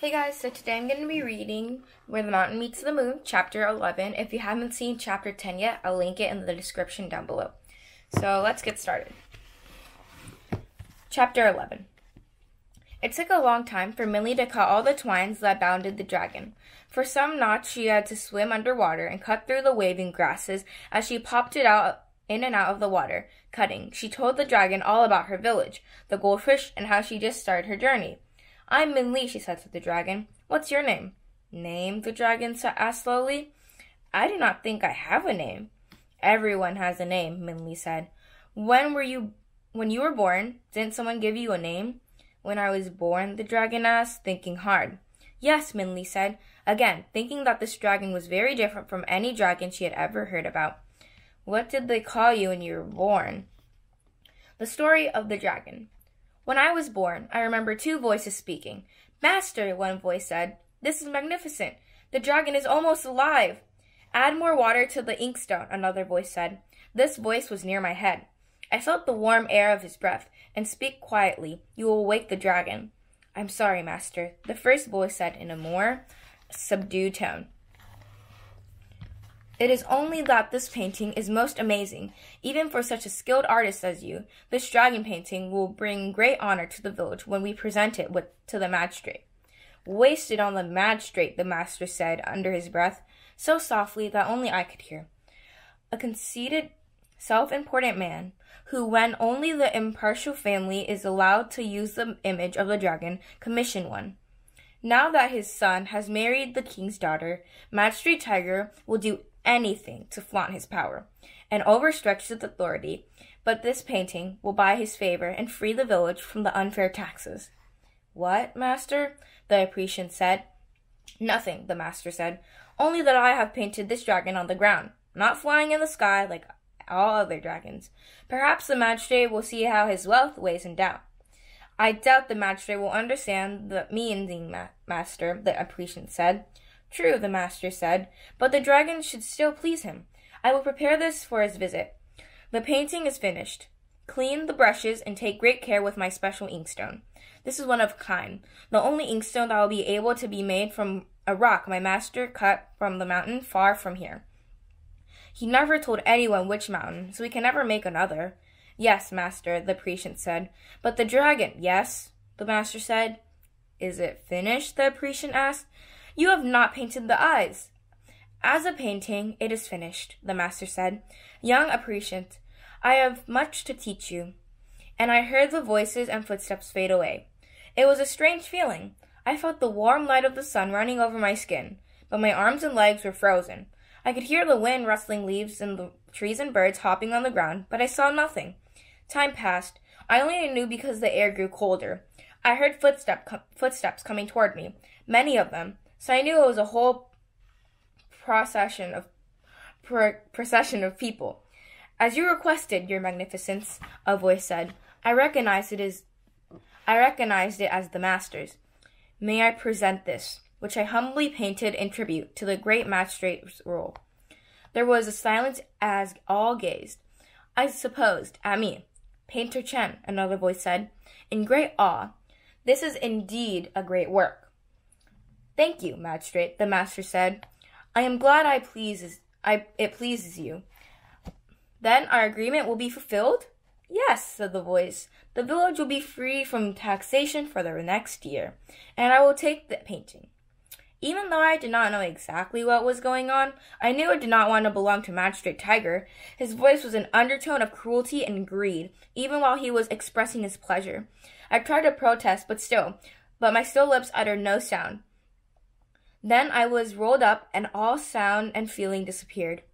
Hey guys, so today I'm going to be reading Where the Mountain Meets the Moon, Chapter 11. If you haven't seen Chapter 10 yet, I'll link it in the description down below. So let's get started. Chapter 11. It took a long time for Minnie to cut all the twines that bounded the dragon. For some knots she had to swim underwater and cut through the waving grasses as she popped it out in and out of the water. Cutting, she told the dragon all about her village, the goldfish, and how she just started her journey. "I'm Minnie," she said to the dragon. "What's your name?" "Name?" the dragon asked slowly. "I do not think I have a name." "Everyone has a name," Minnie said. When you were born, didn't someone give you a name?" "When I was born?" the dragon asked, thinking hard. "Yes," Minnie said, again, thinking that this dragon was very different from any dragon she had ever heard about. "What did they call you when you were born?" The story of the dragon. "When I was born, I remember two voices speaking. 'Master,' one voice said, 'this is magnificent. The dragon is almost alive.' 'Add more water to the inkstone,' another voice said. This voice was near my head. I felt the warm air of his breath, and 'Speak quietly. You will wake the dragon.' 'I'm sorry, master,' the first voice said in a more subdued tone. 'It is only that this painting is most amazing, even for such a skilled artist as you. This dragon painting will bring great honor to the village when we present it to the magistrate.' 'Wasted on the magistrate,' the master said under his breath, so softly that only I could hear. 'A conceited, self-important man, who, when only the impartial family is allowed to use the image of the dragon, commissioned one. Now that his son has married the king's daughter, Magistrate Tiger will do anything to flaunt his power and overstretch his authority, but this painting will buy his favor and free the village from the unfair taxes.' 'What, master?' the Appreciant said. 'Nothing,' the master said, 'only that I have painted this dragon on the ground, not flying in the sky like all other dragons. Perhaps the magistrate will see how his wealth weighs him down.' 'I doubt the magistrate will understand the meaning, master,' the Appreciant said. 'True,' the master said, 'but the dragon should still please him. I will prepare this for his visit. The painting is finished. Clean the brushes and take great care with my special inkstone. This is one of a kind, the only inkstone that will be able to be made from a rock my master cut from the mountain far from here. He never told anyone which mountain, so we can never make another.' 'Yes, master,' the Appreciant said, 'but the dragon—' 'Yes,' the master said. 'Is it finished?' the Appreciant asked. 'You have not painted the eyes.' 'As a painting, it is finished,' the master said. 'Young Appreciant, I have much to teach you.' And I heard the voices and footsteps fade away. It was a strange feeling. I felt the warm light of the sun running over my skin, but my arms and legs were frozen. I could hear the wind rustling leaves and the trees and birds hopping on the ground, but I saw nothing. Time passed. I only knew because the air grew colder. I heard footsteps coming toward me, many of them, so I knew it was a whole procession of people. 'As you requested, your magnificence,' a voice said. I recognized it as the master's. 'May I present this, which I humbly painted in tribute to the great magistrate's rule?' There was a silence as all gazed. I supposed at me. 'Painter Chen,' another voice said, in great awe. 'This is indeed a great work.' 'Thank you, magistrate,' the master said. 'I am glad it pleases you. Then our agreement will be fulfilled?' 'Yes,' said the voice. 'The village will be free from taxation for the next year, and I will take the painting.' Even though I did not know exactly what was going on, I knew I did not want to belong to Magistrate Tiger. His voice was an undertone of cruelty and greed, even while he was expressing his pleasure. I tried to protest, but my still lips uttered no sound. Then I was rolled up, and all sound and feeling disappeared.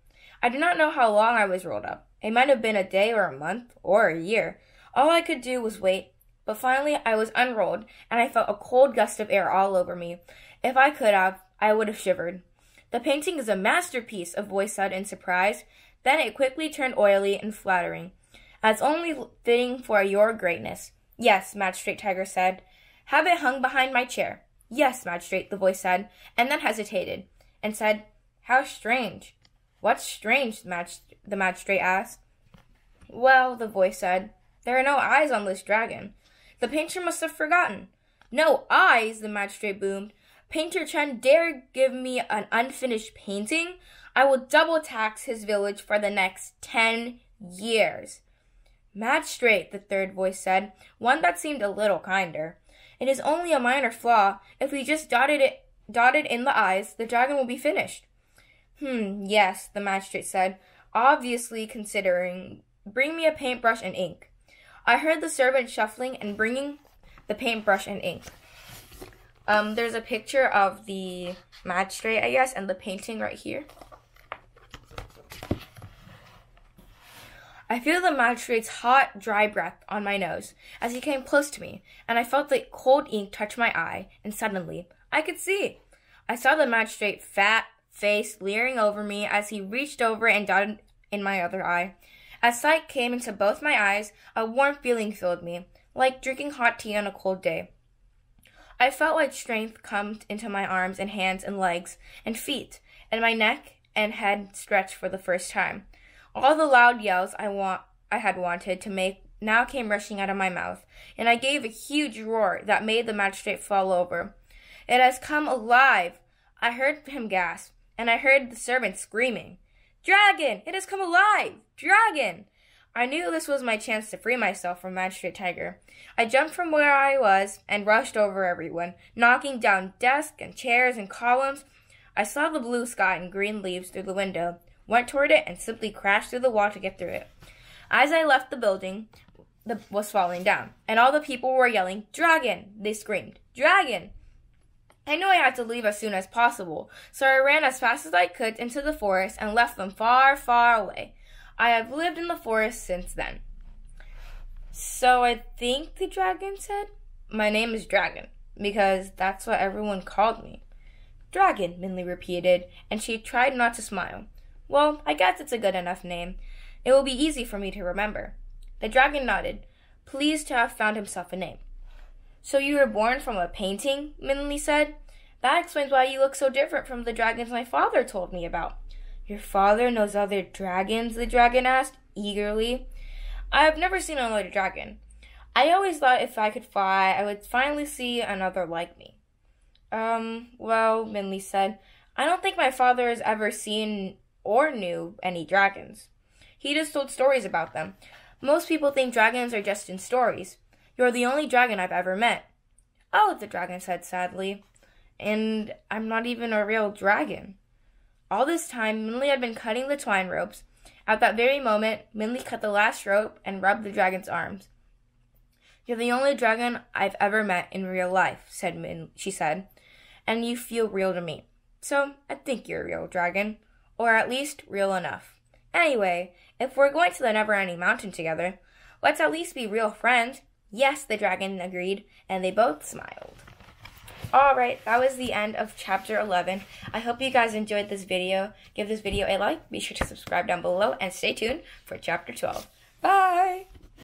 I do not know how long I was rolled up. It might have been a day or a month or a year. All I could do was wait. But finally I was unrolled, and I felt a cold gust of air all over me. If I could have, I would have shivered. 'The painting is a masterpiece,' a voice said in surprise. Then it quickly turned oily and flattering. 'As only fitting for your greatness.' 'Yes,' Magistrate Tiger said. 'Have it hung behind my chair.' 'Yes, magistrate,' the voice said, and then hesitated, and said, 'How strange.' 'What's strange?' the magistrate asked. 'Well,' the voice said, 'there are no eyes on this dragon. The painter must have forgotten.' 'No eyes!' the magistrate boomed. Painter Chen dare give me an unfinished painting, I will double tax his village for the next 10 years. Magistrate, the third voice said, one that seemed a little kinder. It is only a minor flaw. If we just dotted in the eyes, the dragon will be finished. Yes, the magistrate said, obviously considering. Bring me a paintbrush and ink. I heard the servant shuffling and bringing the paintbrush and ink. There's a picture of the magistrate, I guess, and the painting right here. I feel the magistrate's hot, dry breath on my nose as he came close to me, and I felt the cold ink touch my eye, and suddenly, I could see. I saw the magistrate's fat face leering over me as he reached over and dotted in my other eye. As sight came into both my eyes, a warm feeling filled me, like drinking hot tea on a cold day. I felt like strength come into my arms and hands and legs and feet, and my neck and head stretched for the first time. All the loud yells I had wanted to make now came rushing out of my mouth, and I gave a huge roar that made the magistrate fall over. It has come alive! I heard him gasp, and I heard the servant screaming, Dragon! It has come alive! Dragon! I knew this was my chance to free myself from Magistrate Tiger. I jumped from where I was and rushed over everyone, knocking down desks and chairs and columns. I saw the blue sky and green leaves through the window, went toward it, and simply crashed through the wall to get through it. As I left the building, was falling down, and all the people were yelling, Dragon! They screamed, Dragon! I knew I had to leave as soon as possible, so I ran as fast as I could into the forest and left them far, far away. I have lived in the forest since then. So I think the dragon said, my name is Dragon, because that's what everyone called me. Dragon, Minli repeated, and she tried not to smile. Well, I guess it's a good enough name. It will be easy for me to remember. The dragon nodded, pleased to have found himself a name. So you were born from a painting? Minli said. That explains why you look so different from the dragons my father told me about. Your father knows other dragons? The dragon asked, eagerly. I have never seen another dragon. I always thought if I could fly, I would finally see another like me. Well, Minli said, I don't think my father has ever seen or knew any dragons. He just told stories about them. Most people think dragons are just in stories. You're the only dragon I've ever met. Oh, the dragon said sadly. And I'm not even a real dragon. All this time, Minli had been cutting the twine ropes. At that very moment, Minli cut the last rope and rubbed the dragon's arms. You're the only dragon I've ever met in real life, she said, and you feel real to me. So, I think you're a real dragon, or at least real enough. Anyway, if we're going to the Never-Ending Mountain together, let's at least be real friends. Yes, the dragon agreed, and they both smiled. Alright, that was the end of chapter 11. I hope you guys enjoyed this video. Give this video a like, be sure to subscribe down below, and stay tuned for chapter 12. Bye!